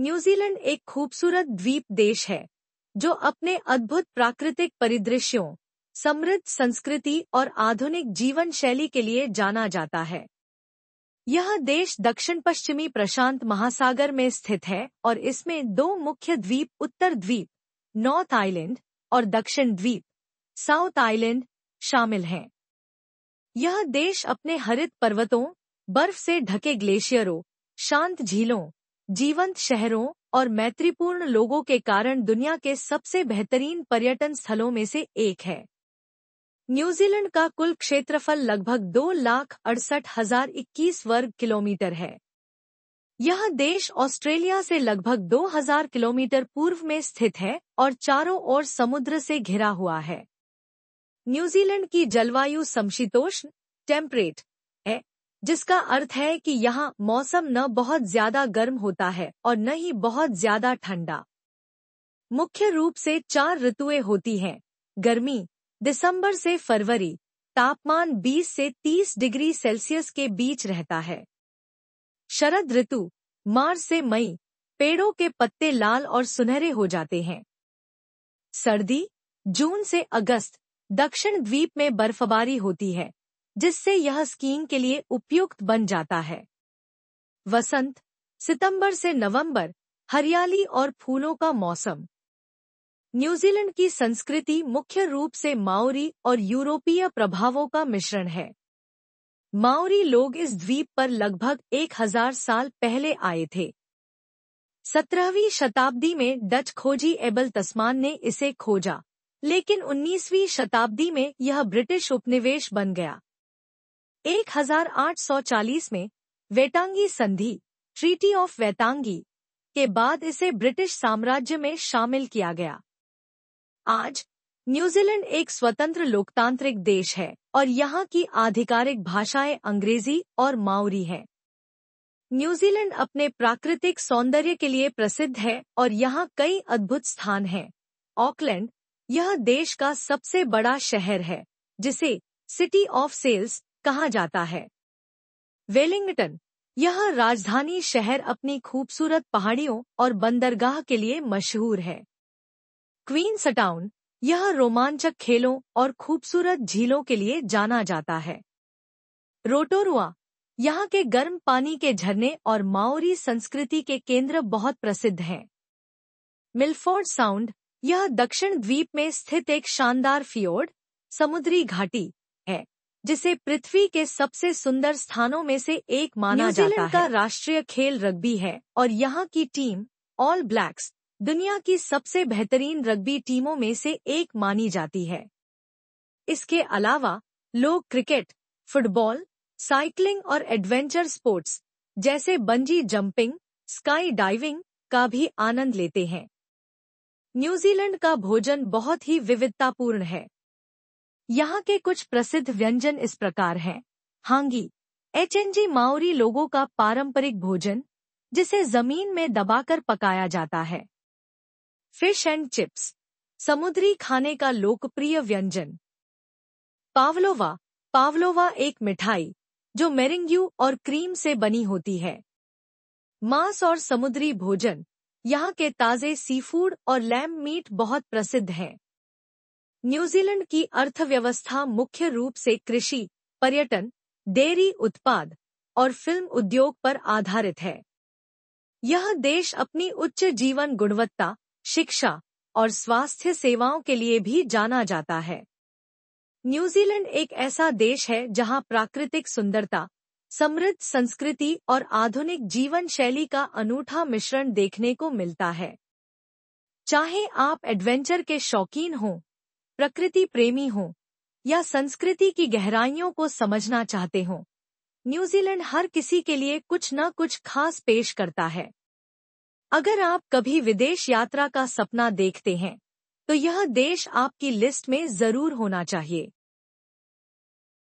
New Zealand एक खूबसूरत द्वीप देश है जो अपने अद्भुत प्राकृतिक परिदृश्यों, समृद्ध संस्कृति और आधुनिक जीवन शैली के लिए जाना जाता है। यह देश दक्षिण पश्चिमी प्रशांत महासागर में स्थित है और इसमें दो मुख्य द्वीप उत्तर द्वीप नॉर्थ आइलैंड और दक्षिण द्वीप साउथ आइलैंड शामिल हैं। यह देश अपने हरित पर्वतों, बर्फ से ढके ग्लेशियरों, शांत झीलों, जीवंत शहरों और मैत्रीपूर्ण लोगों के कारण दुनिया के सबसे बेहतरीन पर्यटन स्थलों में से एक है। न्यूजीलैंड का कुल क्षेत्रफल लगभग 2,68,021 वर्ग किलोमीटर है। यह देश ऑस्ट्रेलिया से लगभग 2,000 किलोमीटर पूर्व में स्थित है और चारों ओर समुद्र से घिरा हुआ है। न्यूजीलैंड की जलवायु समशीतोष्ण टेम्परेट है, जिसका अर्थ है कि यहाँ मौसम न बहुत ज्यादा गर्म होता है और न ही बहुत ज्यादा ठंडा। मुख्य रूप से 4 ऋतुएं होती हैं। गर्मी दिसंबर से फरवरी, तापमान 20 से 30 डिग्री सेल्सियस के बीच रहता है। शरद ऋतु मार्च से मई, पेड़ों के पत्ते लाल और सुनहरे हो जाते हैं। सर्दी जून से अगस्त, दक्षिण द्वीप में बर्फबारी होती है, जिससे यह स्कीइंग के लिए उपयुक्त बन जाता है। वसंत सितंबर से नवंबर, हरियाली और फूलों का मौसम। न्यूजीलैंड की संस्कृति मुख्य रूप से माओरी और यूरोपीय प्रभावों का मिश्रण है। माओरी लोग इस द्वीप पर लगभग 1000 साल पहले आए थे। 17वीं शताब्दी में डच खोजी एबल तस्मान ने इसे खोजा, लेकिन 19वीं शताब्दी में यह ब्रिटिश उपनिवेश बन गया। 1840 में वेटांगी संधि ट्रीटी ऑफ वेटांगी के बाद इसे ब्रिटिश साम्राज्य में शामिल किया गया। आज न्यूजीलैंड एक स्वतंत्र लोकतांत्रिक देश है और यहाँ की आधिकारिक भाषाएं अंग्रेजी और माओरी हैं। न्यूजीलैंड अपने प्राकृतिक सौंदर्य के लिए प्रसिद्ध है और यहाँ कई अद्भुत स्थान हैं। ऑकलैंड यह देश का सबसे बड़ा शहर है, जिसे सिटी ऑफ सेल्स कहा जाता है। वेलिंगटन यह राजधानी शहर अपनी खूबसूरत पहाड़ियों और बंदरगाह के लिए मशहूर है। क्वींसटाउन यह रोमांचक खेलों और खूबसूरत झीलों के लिए जाना जाता है। रोटोरुआ यहाँ के गर्म पानी के झरने और माओरी संस्कृति के केंद्र बहुत प्रसिद्ध हैं। मिलफोर्ड साउंड यह दक्षिण द्वीप में स्थित एक शानदार फियोर्ड समुद्री घाटी है, जिसे पृथ्वी के सबसे सुंदर स्थानों में से एक माना जाता है। न्यूजीलैंड का राष्ट्रीय खेल रग्बी है और यहाँ की टीम ऑल ब्लैक्स दुनिया की सबसे बेहतरीन रग्बी टीमों में से एक मानी जाती है। इसके अलावा लोग क्रिकेट, फुटबॉल, साइकिलिंग और एडवेंचर स्पोर्ट्स जैसे बंजी जंपिंग, स्काई डाइविंग का भी आनंद लेते हैं। न्यूजीलैंड का भोजन बहुत ही विविधतापूर्ण है। यहाँ के कुछ प्रसिद्ध व्यंजन इस प्रकार हैं। हांगी एचएनजी माओरी लोगों का पारंपरिक भोजन, जिसे जमीन में दबाकर पकाया जाता है। फिश एंड चिप्स समुद्री खाने का लोकप्रिय व्यंजन। पावलोवा पावलोवा एक मिठाई जो मेरेंग्यू और क्रीम से बनी होती है। मांस और समुद्री भोजन यहाँ के ताजे सीफूड और लैम मीट बहुत प्रसिद्ध हैं। न्यूजीलैंड की अर्थव्यवस्था मुख्य रूप से कृषि, पर्यटन, डेयरी उत्पाद और फिल्म उद्योग पर आधारित है। यह देश अपनी उच्च जीवन गुणवत्ता, शिक्षा और स्वास्थ्य सेवाओं के लिए भी जाना जाता है। न्यूजीलैंड एक ऐसा देश है जहां प्राकृतिक सुंदरता, समृद्ध संस्कृति और आधुनिक जीवन शैली का अनूठा मिश्रण देखने को मिलता है। चाहे आप एडवेंचर के शौकीन हों, प्रकृति प्रेमी हों या संस्कृति की गहराइयों को समझना चाहते हों, न्यूजीलैंड हर किसी के लिए कुछ न कुछ खास पेश करता है। अगर आप कभी विदेश यात्रा का सपना देखते हैं, तो यह देश आपकी लिस्ट में जरूर होना चाहिए।